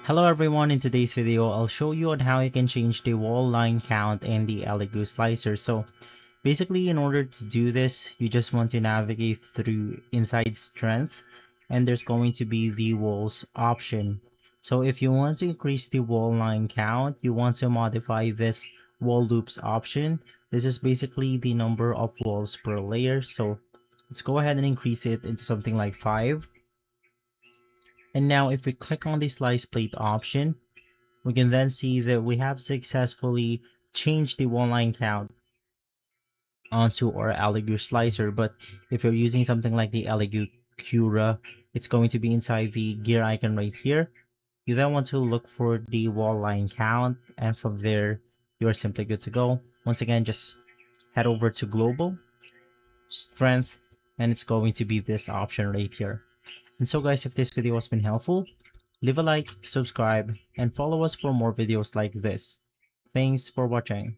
Hello everyone, in today's video I'll show you on how you can change the wall line count in the Elegoo Slicer. So basically, in order to do this, you just want to navigate through inside strength, and there's going to be the walls option. So if you want to increase the wall line count, you want to modify this wall loops option. This is basically the number of walls per layer. So let's go ahead and increase it into something like 5. And now if we click on the slice plate option, we can then see that we have successfully changed the wall line count onto our Elegoo Slicer. But if you're using something like the Elegoo Cura, it's going to be inside the gear icon right here. You then want to look for the wall line count, and from there, you are simply good to go. Once again, just head over to Global, Strength, and it's going to be this option right here. And so guys, if this video has been helpful, leave a like, subscribe, and follow us for more videos like this. Thanks for watching.